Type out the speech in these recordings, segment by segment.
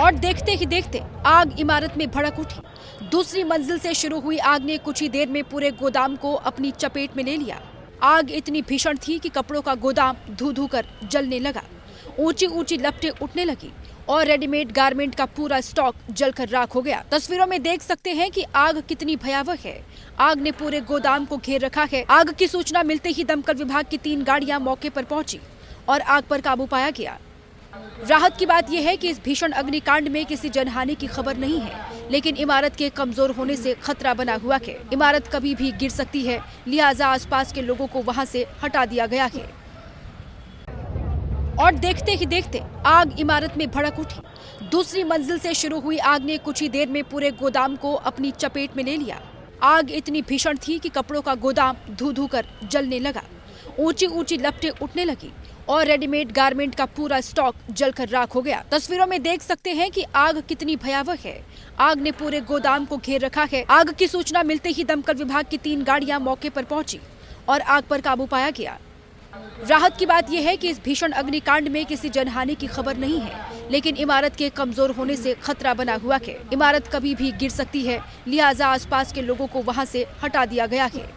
और देखते ही देखते आग इमारत में भड़क उठी। दूसरी मंजिल से शुरू हुई आग ने कुछ ही देर में पूरे गोदाम को अपनी चपेट में ले लिया। आग इतनी भीषण थी कि कपड़ों का गोदाम धू धू कर जलने लगा। ऊंची ऊंची लपटें उठने लगी और रेडीमेड गारमेंट का पूरा स्टॉक जलकर राख हो गया। तस्वीरों में देख सकते हैं कि आग कितनी भयावह है। आग ने पूरे गोदाम को घेर रखा है। आग की सूचना मिलते ही दमकल विभाग की 3 गाड़ियां मौके पर पहुंची और आग पर काबू पाया गया। राहत की बात यह है कि इस भीषण अग्निकांड में किसी जनहानि की खबर नहीं है, लेकिन इमारत के कमजोर होने से खतरा बना हुआ है। इमारत कभी भी गिर सकती है, लिहाजा आसपास के लोगों को वहां से हटा दिया गया है। और देखते ही देखते आग इमारत में भड़क उठी। दूसरी मंजिल से शुरू हुई आग ने कुछ ही देर में पूरे गोदाम को अपनी चपेट में ले लिया। आग इतनी भीषण थी कि कपड़ों का गोदाम धू धू कर जलने लगा। ऊंची ऊंची लपटें उठने लगी और रेडीमेड गारमेंट का पूरा स्टॉक जलकर राख हो गया। तस्वीरों में देख सकते हैं कि आग कितनी भयावह है। आग ने पूरे गोदाम को घेर रखा है। आग की सूचना मिलते ही दमकल विभाग की 3 गाड़ियां मौके पर पहुंची और आग पर काबू पाया गया। राहत की बात यह है कि इस भीषण अग्निकांड में किसी जनहानि की खबर नहीं है, लेकिन इमारत के कमजोर होने से खतरा बना हुआ है। इमारत कभी भी गिर सकती है, लिहाजा आसपास के लोगों को वहां से हटा दिया गया है।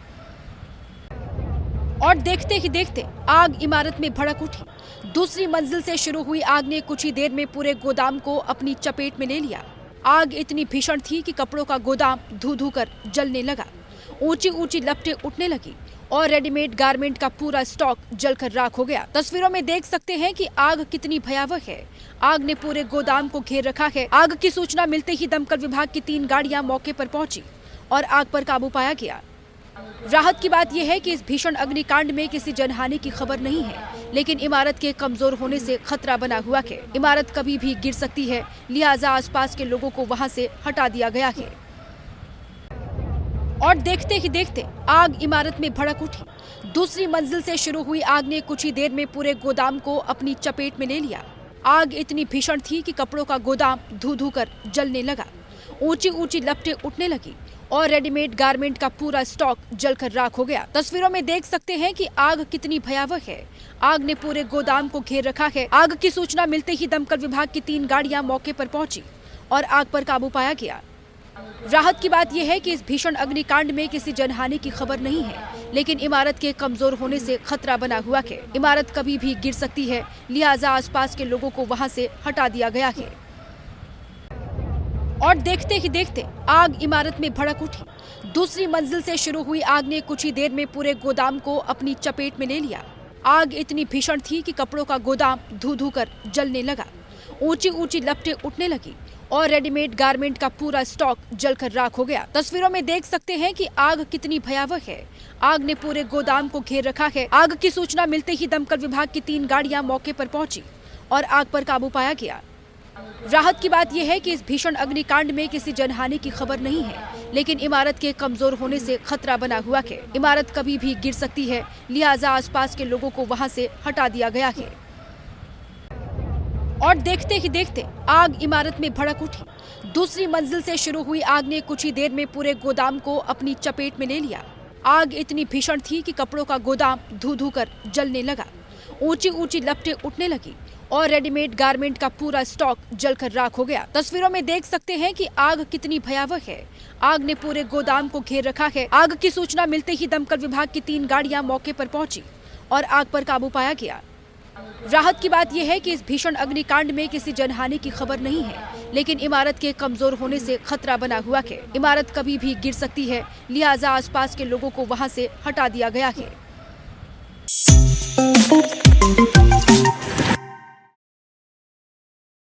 और देखते ही देखते आग इमारत में भड़क उठी। दूसरी मंजिल से शुरू हुई आग ने कुछ ही देर में पूरे गोदाम को अपनी चपेट में ले लिया। आग इतनी भीषण थी कि कपड़ों का गोदाम धू धू कर जलने लगा। ऊंची ऊंची लपटें उठने लगी और रेडीमेड गारमेंट का पूरा स्टॉक जलकर राख हो गया। तस्वीरों में देख सकते हैं कि आग कितनी भयावह है। आग ने पूरे गोदाम को घेर रखा है। आग की सूचना मिलते ही दमकल विभाग की 3 गाड़ियां मौके पर पहुंची और आग पर काबू पाया गया। राहत की बात यह है कि इस भीषण अग्निकांड में किसी जनहानि की खबर नहीं है, लेकिन इमारत के कमजोर होने से खतरा बना हुआ है। इमारत कभी भी गिर सकती है, लिहाजा आसपास के लोगों को वहां से हटा दिया गया है। और देखते ही देखते आग इमारत में भड़क उठी। दूसरी मंजिल से शुरू हुई आग ने कुछ ही देर में पूरे गोदाम को अपनी चपेट में ले लिया। आग इतनी भीषण थी कि कपड़ों का गोदाम धू धू कर जलने लगा। ऊंची ऊंची लपटें उठने लगी और रेडीमेड गारमेंट का पूरा स्टॉक जलकर राख हो गया। तस्वीरों में देख सकते हैं कि आग कितनी भयावह है। आग ने पूरे गोदाम को घेर रखा है। आग की सूचना मिलते ही दमकल विभाग की 3 गाड़ियां मौके पर पहुंची और आग पर काबू पाया गया। राहत की बात यह है कि इस भीषण अग्निकांड में किसी जनहानि की खबर नहीं है, लेकिन इमारत के कमजोर होने से खतरा बना हुआ है। इमारत कभी भी गिर सकती है, लिहाजा आसपास के लोगों को वहां से हटा दिया गया है। और देखते ही देखते आग इमारत में भड़क उठी। दूसरी मंजिल से शुरू हुई आग ने कुछ ही देर में पूरे गोदाम को अपनी चपेट में ले लिया। आग इतनी भीषण थी कि कपड़ों का गोदाम धू धू कर जलने लगा। ऊंची ऊंची लपटें उठने लगी और रेडीमेड गारमेंट का पूरा स्टॉक जलकर राख हो गया। तस्वीरों में देख सकते हैं कि आग कितनी भयावह है। आग ने पूरे गोदाम को घेर रखा है। आग की सूचना मिलते ही दमकल विभाग की 3 गाड़ियां मौके पर पहुंची और आग पर काबू पाया गया। राहत की बात यह है कि इस भीषण अग्निकांड में किसी जनहानि की खबर नहीं है, लेकिन इमारत के कमजोर होने से खतरा बना हुआ है। इमारत कभी भी गिर सकती है, लिहाजा आसपास के लोगों को वहां से हटा दिया गया है। और देखते ही देखते आग इमारत में भड़क उठी। दूसरी मंजिल से शुरू हुई आग ने कुछ ही देर में पूरे गोदाम को अपनी चपेट में ले लिया। आग इतनी भीषण थी कि कपड़ों का गोदाम धू धू कर जलने लगा। ऊंची ऊंची लपटें उठने लगी और रेडीमेड गारमेंट का पूरा स्टॉक जलकर राख हो गया। तस्वीरों में देख सकते हैं कि आग कितनी भयावह है। आग ने पूरे गोदाम को घेर रखा है। आग की सूचना मिलते ही दमकल विभाग की 3 गाड़ियां मौके पर पहुंची और आग पर काबू पाया गया। राहत की बात यह है कि इस भीषण अग्निकांड में किसी जनहानि की खबर नहीं है, लेकिन इमारत के कमजोर होने से खतरा बना हुआ है। इमारत कभी भी गिर सकती है, लिहाजा आसपास के लोगों को वहां से हटा दिया गया है।